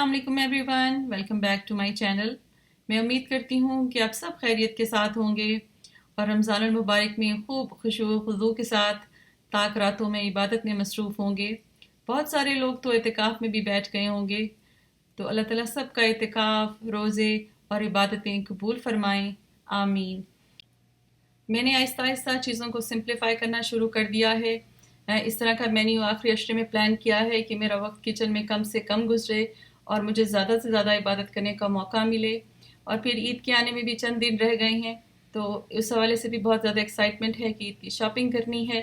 अस्सलाम वालेकुम everyone, welcome back to my channel. मैं उम्मीद करती हूँ कि आप सब खैरियत के साथ होंगे और रमज़ान मुबारक में खूब खुशू खुजू के साथ ताक रातों में इबादत में मसरूफ़ होंगे। बहुत सारे लोग तो इतिकाफ़ में भी बैठ गए होंगे। तो अल्लाह ताला सब का इतिकाफ़, रोज़े और इबादतें कबूल फ़रमाएँ, आमीन। मैंने आहिस्ता आहिस्ता चीज़ों को सिंप्लीफाई करना शुरू कर दिया है। इस तरह का मेन्यू आखिरी अशरे में प्लान किया है कि मेरा वक्त किचन में कम से कम गुजरे और मुझे ज़्यादा से ज़्यादा इबादत करने का मौका मिले। और फिर ईद के आने में भी चंद दिन रह गए हैं, तो उस हवाले से भी बहुत ज़्यादा एक्साइटमेंट है कि ईद की शॉपिंग करनी है।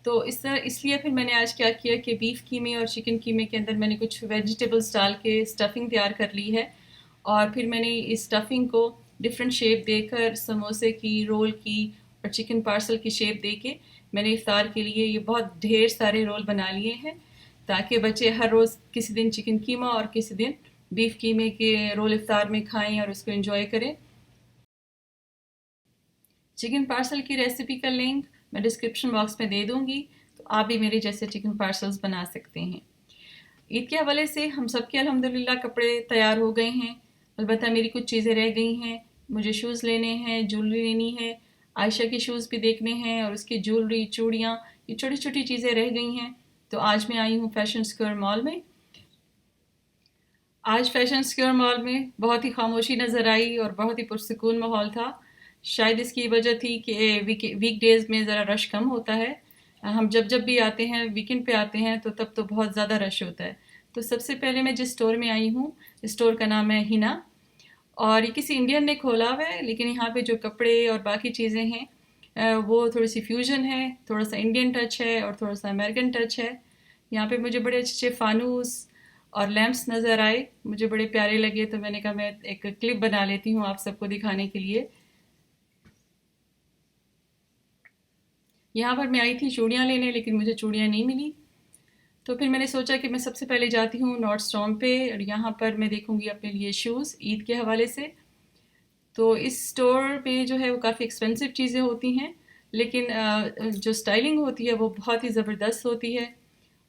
तो इस तरह इसलिए फिर मैंने आज क्या किया कि बीफ कीमे और चिकन कीमे के अंदर मैंने कुछ वेजिटेबल्स डाल के स्टफ़िंग तैयार कर ली है। और फिर मैंने इस स्टफ़िंग को डिफरेंट शेप देकर, समोसे की, रोल की और चिकन पार्सल की शेप दे के मैंने इफ्तार के लिए ये बहुत ढेर सारे रोल बना लिए हैं, ताकि बच्चे हर रोज़ किसी दिन चिकन कीमा और किसी दिन बीफ कीमे के रोल इफ्तार में खाएं और उसको एंजॉय करें। चिकन पार्सल की रेसिपी का लिंक मैं डिस्क्रिप्शन बॉक्स में दे दूँगी, तो आप भी मेरे जैसे चिकन पार्सल्स बना सकते हैं। ईद के हवाले से हम सब के अल्हम्दुलिल्लाह कपड़े तैयार हो गए हैं। अलबत्ता मेरी कुछ चीज़ें रह गई हैं। मुझे शूज़ लेने हैं, ज्वेलरी लेनी है, आयशा के शूज़ भी देखने हैं और उसकी ज्वेलरी, चूड़ियाँ, ये छोटी छोटी चीज़ें रह गई हैं। तो आज मैं आई हूँ फैशन स्क्वायर मॉल में। आज फैशन स्क्वायर मॉल में बहुत ही खामोशी नज़र आई और बहुत ही पुरसकून माहौल था। शायद इसकी वजह थी कि वीक डेज़ में ज़रा रश कम होता है। हम जब जब भी आते हैं, वीकेंड पे आते हैं, तो तब तो बहुत ज़्यादा रश होता है। तो सबसे पहले मैं जिस स्टोर में आई हूँ, स्टोर का नाम है हिना और ये किसी इंडियन ने खोला हुआ है, लेकिन यहाँ पे जो कपड़े और बाकी चीज़ें हैं वो थोड़ी सी फ्यूजन है, थोड़ा सा इंडियन टच है और थोड़ा सा अमेरिकन टच है। यहाँ पे मुझे बड़े अच्छे अच्छे फानूस और लैंप्स नज़र आए, मुझे बड़े प्यारे लगे, तो मैंने कहा मैं एक क्लिप बना लेती हूँ आप सबको दिखाने के लिए। यहाँ पर मैं आई थी चूड़ियाँ लेने, लेकिन मुझे चूड़ियाँ नहीं मिली। तो फिर मैंने सोचा कि मैं सबसे पहले जाती हूँ नॉर्डस्टॉर्म पे और यहाँ पर मैं देखूँगी अपने लिए शूज़ ईद के हवाले से। तो इस स्टोर में जो है वो काफ़ी एक्सपेंसिव चीज़ें होती हैं, लेकिन जो स्टाइलिंग होती है वो बहुत ही ज़बरदस्त होती है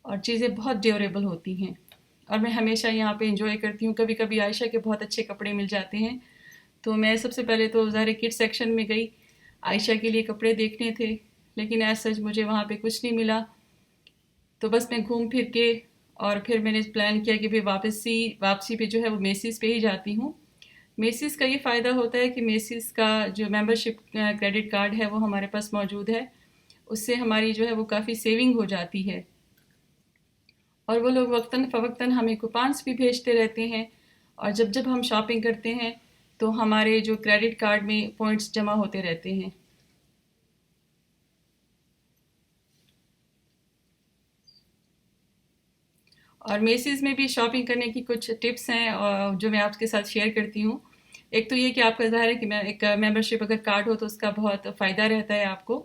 और चीज़ें बहुत ड्यूरेबल होती हैं। और मैं हमेशा यहाँ पे इंजॉय करती हूँ। कभी कभी आयशा के बहुत अच्छे कपड़े मिल जाते हैं, तो मैं सबसे पहले तो ज़ाहिर किड सेक्शन में गई, आयशा के लिए कपड़े देखने थे, लेकिन एज सच मुझे वहाँ पे कुछ नहीं मिला। तो बस मैं घूम फिर के और फिर मैंने प्लान किया कि भाई वापसी पे जो है वो मेसीज़ पे ही जाती हूँ। मेसीज़ का ये फ़ायदा होता है कि मेसीज़ का जो मेंबरशिप क्रेडिट कार्ड है वो हमारे पास मौजूद है, उससे हमारी जो है वो काफ़ी सेविंग हो जाती है। और वो लोग वक्तन फ़वक्तन हमें कूपन्स भी भेजते रहते हैं और जब जब हम शॉपिंग करते हैं तो हमारे जो क्रेडिट कार्ड में पॉइंट्स जमा होते रहते हैं। और मेसीज़ में भी शॉपिंग करने की कुछ टिप्स हैं और जो मैं आपके साथ शेयर करती हूँ। एक तो ये कि आपका ज़ाहिर है कि मैं एक मेंबरशिप अगर कार्ड हो तो उसका बहुत फ़ायदा रहता है आपको।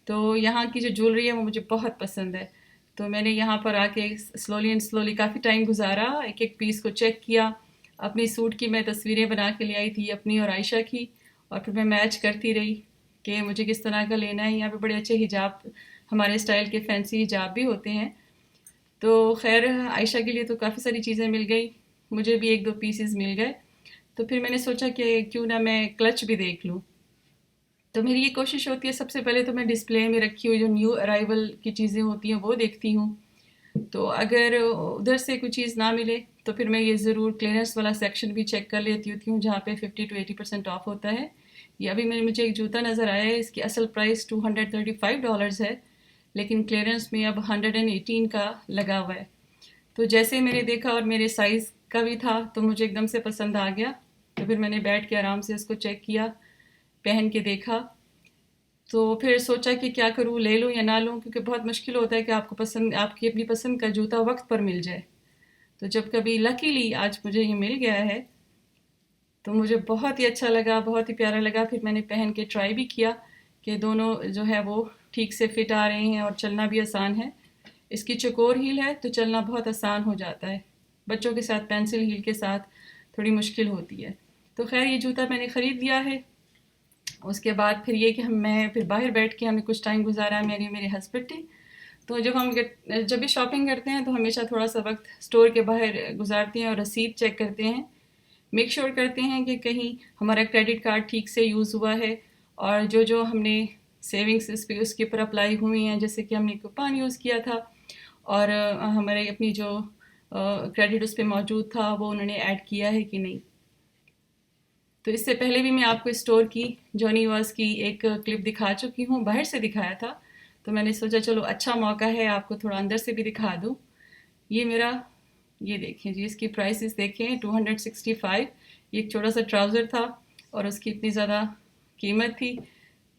तो यहाँ की जो ज्वेलरी है वो मुझे बहुत पसंद है। तो मैंने यहाँ पर आके स्लोली एंड स्लोली काफ़ी टाइम गुजारा, एक एक पीस को चेक किया। अपनी सूट की मैं तस्वीरें बना के ले आई थी, अपनी और आयशा की, और फिर मैं मैच करती रही कि मुझे किस तरह का लेना है। यहाँ पे बड़े अच्छे हिजाब, हमारे स्टाइल के फैंसी हिजाब भी होते हैं। तो खैर आयशा के लिए तो काफ़ी सारी चीज़ें मिल गई, मुझे भी एक दो पीसेस मिल गए। तो फिर मैंने सोचा कि क्यों ना मैं क्लच भी देख लूँ। तो मेरी ये कोशिश होती है सबसे पहले तो मैं डिस्प्ले में रखी हुई जो न्यू अराइवल की चीज़ें होती हैं वो देखती हूँ। तो अगर उधर से कोई चीज़ ना मिले तो फिर मैं ये ज़रूर क्लियरेंस वाला सेक्शन भी चेक कर लेती होती हूँ, जहाँ पे 50 to 80% ऑफ होता है। ये अभी मुझे एक जूता नज़र आया है, इसकी असल प्राइस $235 है, लेकिन क्लियरेंस में अब 118 का लगा हुआ है। तो जैसे मैंने देखा और मेरे साइज़ का भी था तो मुझे एकदम से पसंद आ गया। तो फिर मैंने बैठ के आराम से उसको चेक किया, पहन के देखा। तो फिर सोचा कि क्या करूँ, ले लूँ या ना लूँ, क्योंकि बहुत मुश्किल होता है कि आपको पसंद, आपकी अपनी पसंद का जूता वक्त पर मिल जाए। तो जब कभी लकीली आज मुझे ये मिल गया है तो मुझे बहुत ही अच्छा लगा, बहुत ही प्यारा लगा। फिर मैंने पहन के ट्राई भी किया कि दोनों जो है वो ठीक से फिट आ रहे हैं और चलना भी आसान है। इसकी चौकोर हील है तो चलना बहुत आसान हो जाता है, बच्चों के साथ पेंसिल हील के साथ थोड़ी मुश्किल होती है। तो खैर ये जूता मैंने ख़रीद लिया है। उसके बाद फिर ये कि हम मैं फिर बाहर बैठ के हमने कुछ टाइम गुजारा, मेरे मेरे हस्बैंड ने। तो जब भी शॉपिंग करते हैं तो हमेशा थोड़ा सा वक्त स्टोर के बाहर गुजारते हैं और रसीद चेक करते हैं, मेक श्योर करते हैं कि कहीं हमारा क्रेडिट कार्ड ठीक से यूज़ हुआ है और जो जो हमने सेविंग्स इस पे उसके ऊपर अप्लाई हुई हैं, जैसे कि हमने कूपन यूज़ किया था और हमारे अपनी जो क्रेडिट उस पर मौजूद था वो उन्होंने ऐड किया है कि नहीं। तो इससे पहले भी मैं आपको स्टोर की जॉनी वॉस की एक क्लिप दिखा चुकी हूँ, बाहर से दिखाया था, तो मैंने सोचा चलो अच्छा मौका है आपको थोड़ा अंदर से भी दिखा दूँ। ये मेरा, ये देखें जी, इसकी प्राइसेस देखें 265। ये एक छोटा सा ट्राउज़र था और उसकी इतनी ज़्यादा कीमत थी,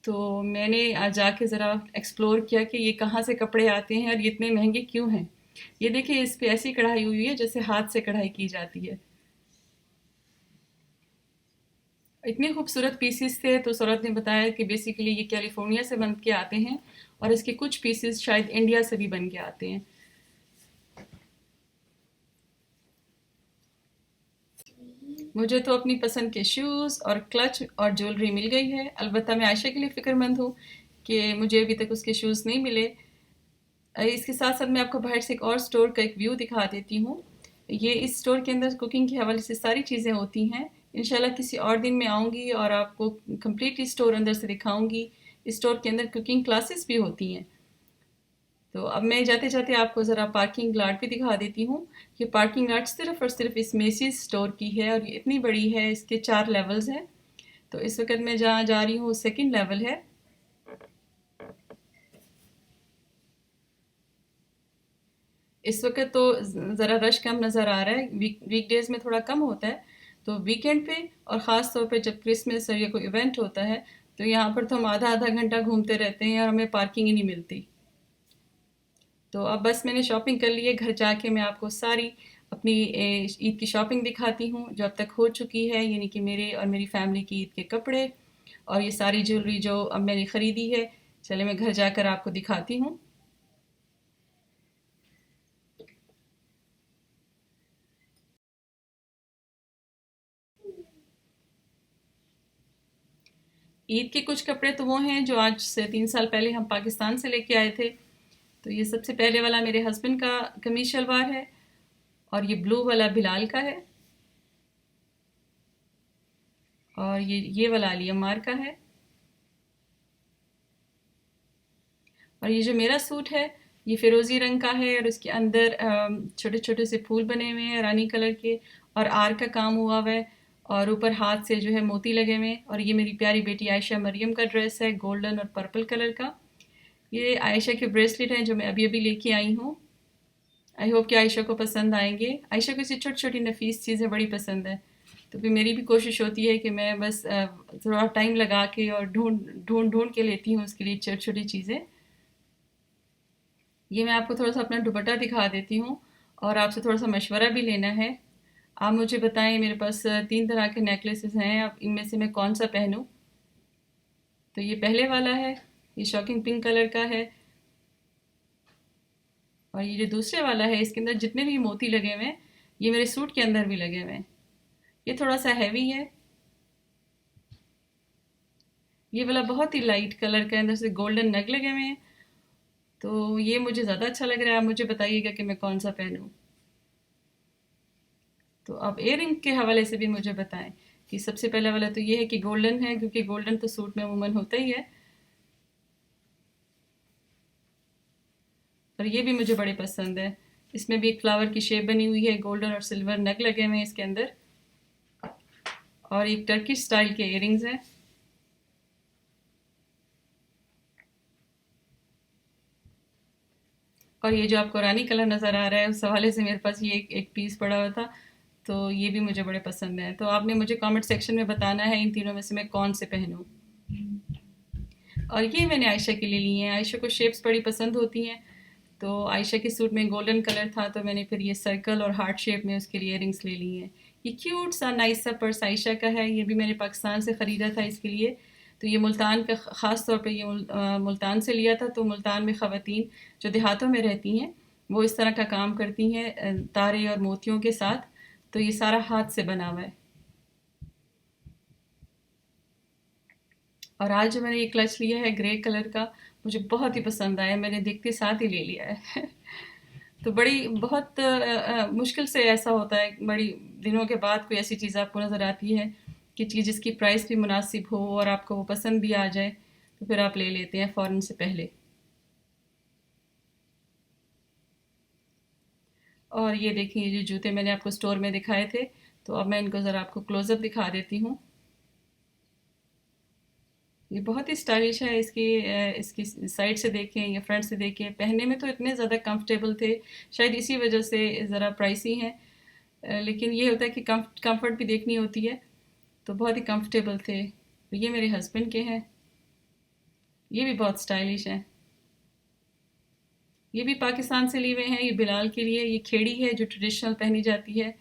तो मैंने आज जाके ज़रा एक्सप्लोर किया कि ये कहाँ से कपड़े आते हैं और ये इतने महंगे क्यों हैं। ये देखिए, इस पे ऐसी कढ़ाई हुई है जैसे हाथ से कढ़ाई की जाती है। इतने खूबसूरत पीसेस थे, तो सौरभ ने बताया कि बेसिकली ये कैलिफोर्निया से बन के आते हैं और इसके कुछ पीसेस शायद इंडिया से भी बन के आते हैं। मुझे तो अपनी पसंद के शूज़ और क्लच और ज्वेलरी मिल गई है। अलबत्ता मैं आयशा के लिए फ़िक्रमंद हूँ कि मुझे अभी तक उसके शूज़ नहीं मिले। इसके साथ साथ मैं आपको बाहर से एक और स्टोर का एक व्यू दिखा देती हूँ। ये इस स्टोर के अंदर कुकिंग के हवाले से सारी चीज़ें होती हैं। इंशाल्लाह किसी और दिन मैं आऊँगी और आपको कम्प्लीटली स्टोर अंदर से दिखाऊँगी। इस स्टोर के अंदर कुकिंग क्लासेस भी होती हैं। तो अब मैं जाते जाते आपको ज़रा पार्किंग लॉट भी दिखा देती हूँ। ये पार्किंग लॉट सिर्फ़ और सिर्फ इस मेसीज स्टोर की है और ये इतनी बड़ी है, इसके 4 लेवल्स हैं। तो इस वक्त मैं जहाँ जा रही हूँ सेकंड लेवल है। इस वक्त तो ज़रा रश कम नज़र आ रहा है, वीकडेज़ में थोड़ा कम होता है, तो वीकेंड पे और ख़ास तौर पे जब क्रिसमस और या कोई इवेंट होता है तो यहाँ पर तो हम आधा आधा घंटा घूमते रहते हैं और हमें पार्किंग ही नहीं मिलती। तो अब बस मैंने शॉपिंग कर ली है, घर जाके मैं आपको सारी अपनी ईद की शॉपिंग दिखाती हूँ जो अब तक हो चुकी है, यानी कि मेरे और मेरी फैमिली की ईद के कपड़े और ये सारी ज्वेलरी जो अब मैंने ख़रीदी है। चले मैं घर जाकर आपको दिखाती हूँ। ईद के कुछ कपड़े तो वो हैं जो आज से 3 साल पहले हम पाकिस्तान से लेके आए थे। तो ये सबसे पहले वाला मेरे हस्बैंड का कमीज शलवार है और ये ब्लू वाला बिलाल का है और ये वाला अली अम्मार का है और ये जो मेरा सूट है ये फिरोज़ी रंग का है और इसके अंदर छोटे छोटे से फूल बने हुए हैं रानी कलर के और आर का काम हुआ हुआ है और ऊपर हाथ से जो है मोती लगे हुए हैं। और ये मेरी प्यारी बेटी आयशा मरियम का ड्रेस है, गोल्डन और पर्पल कलर का। ये आयशा के ब्रेसलेट हैं जो मैं अभी अभी लेके आई हूँ। आई होप कि आयशा को पसंद आएंगे। आयशा को इसी छोटी छोटी नफीस चीज़ें बड़ी पसंद है, तो फिर मेरी भी कोशिश होती है कि मैं बस थोड़ा टाइम लगा के और ढूंढ ढूंढ ढूंढ के लेती हूँ उसके लिए छोटी छोटी चीज़ें। ये मैं आपको थोड़ा सा अपना दुपट्टा दिखा देती हूँ और आपसे थोड़ा सा मशवरा भी लेना है। आप मुझे बताएं, मेरे पास 3 तरह के नेकलेसेस हैं, अब इनमें से मैं कौन सा पहनूं। तो ये पहले वाला है, ये शॉकिंग पिंक कलर का है और ये जो दूसरे वाला है इसके अंदर जितने भी मोती लगे हुए हैं ये मेरे सूट के अंदर भी लगे हुए हैं। ये थोड़ा सा हैवी है। ये वाला बहुत ही लाइट कलर का, अंदर से गोल्डन नग लगे हुए हैं, तो ये मुझे ज़्यादा अच्छा लग रहा है। आप मुझे बताइएगा कि मैं कौन सा पहनूं। तो अब इयररिंग के हवाले से भी मुझे बताएं कि सबसे पहला वाला तो ये है कि गोल्डन है, क्योंकि गोल्डन तो सूट में अमूमन होता ही है और ये भी मुझे बड़े पसंद है। इसमें भी एक फ्लावर की शेप बनी हुई है, गोल्डन और सिल्वर नग लगे हुए हैं इसके अंदर और एक टर्किश स्टाइल के इयररिंग्स हैं। और ये जो आपको रानी कलर नज़र आ रहा है उस हवाले से मेरे पास ये एक पीस पड़ा हुआ था, तो ये भी मुझे बड़े पसंद है। तो आपने मुझे कमेंट सेक्शन में बताना है इन तीनों में से मैं कौन से पहनूं। और ये मैंने आयशा के लिए ली हैं, आयशा को शेप्स बड़ी पसंद होती हैं, तो आयशा के सूट में गोल्डन कलर था तो मैंने फिर ये सर्कल और हार्ट शेप में उसके लिए इयरिंग्स ले ली हैं। ये क्यूट सा नाइस सा पर्स आयशा का है, ये भी मैंने पाकिस्तान से ख़रीदा था इसके लिए। तो ये मुल्तान का ख़ास तौर पे ये मुल्तान से लिया था। तो मुल्तान में ख़वातीन जो देहातों में रहती हैं वो इस तरह का काम करती हैं तारे और मोतियों के साथ। तो ये सारा हाथ से बना हुआ है। और आज जो मैंने ये क्लच लिया है ग्रे कलर का, मुझे बहुत ही पसंद आया, मैंने देखते साथ ही ले लिया है। तो बड़ी बहुत मुश्किल से ऐसा होता है, बड़ी दिनों के बाद कोई ऐसी चीज़ आपको नज़र आती है कि चीज़ जिसकी प्राइस भी मुनासिब हो और आपको वो पसंद भी आ जाए, तो फिर आप ले लेते हैं फ़ौरन से पहले। और ये देखिए, ये जो जूते मैंने आपको स्टोर में दिखाए थे, तो अब मैं इनको ज़रा आपको क्लोज़अप दिखा देती हूँ। ये बहुत ही स्टाइलिश है, इसकी साइड से देखें या फ्रंट से देखें, पहनने में तो इतने ज़्यादा कंफर्टेबल थे, शायद इसी वजह से ज़रा प्राइसी हैं। लेकिन ये होता है कि कंफर्ट भी देखनी होती है, तो बहुत ही कंफर्टेबल थे। ये मेरे हस्बैंड के हैं, ये भी बहुत स्टाइलिश हैं। ये भी पाकिस्तान से लिए हुए हैं, ये बिलाल के लिए। ये खेड़ी है जो ट्रेडिशनल पहनी जाती है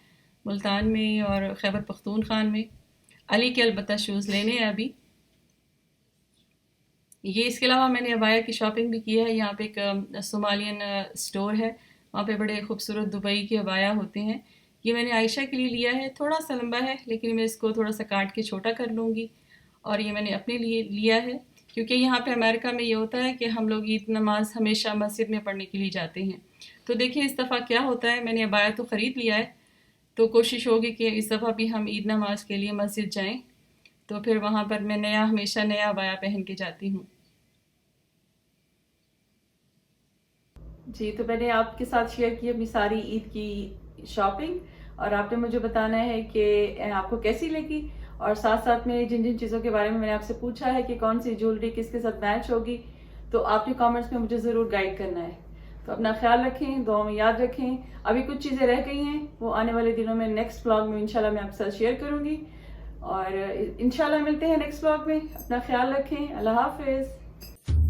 मुल्तान में और खैबर पख्तूनख्वा में। अली के अलबत्ता शूज़ लेने हैं अभी। ये इसके अलावा मैंने अबाया की शॉपिंग भी की है। यहाँ पे एक सोमालियन स्टोर है, वहाँ पे बड़े खूबसूरत दुबई के अबाया होते हैं। ये मैंने आयशा के लिए लिया है, थोड़ा सा लंबा है लेकिन मैं इसको थोड़ा सा काट के छोटा कर लूँगी। और ये मैंने अपने लिए लिया है क्योंकि यहाँ पे अमेरिका में ये होता है कि हम लोग ईद नमाज हमेशा मस्जिद में पढ़ने के लिए जाते हैं। तो देखिए इस दफ़ा क्या होता है, मैंने अबाया तो ख़रीद लिया है, तो कोशिश होगी कि इस दफ़ा भी हम ईद नमाज के लिए मस्जिद जाएं, तो फिर वहाँ पर मैं हमेशा नया अबाया पहन के जाती हूँ। जी, तो मैंने आपके साथ शेयर की अपनी सारी ईद की शॉपिंग, और आपने मुझे बताना है कि आपको कैसी लगी, और साथ साथ में जिन जिन चीज़ों के बारे में मैंने आपसे पूछा है कि कौन सी ज्वेलरी किसके साथ मैच होगी, तो आपने कमेंट्स में मुझे ज़रूर गाइड करना है। तो अपना ख्याल रखें, दुआ में याद रखें। अभी कुछ चीज़ें रह गई हैं, वो आने वाले दिनों में नेक्स्ट व्लॉग में इंशाल्लाह मैं आपके साथ शेयर करूँगी, और इंशाल्लाह मिलते हैं नेक्स्ट व्लॉग में। अपना ख्याल रखें। अल्लाह हाफिज़।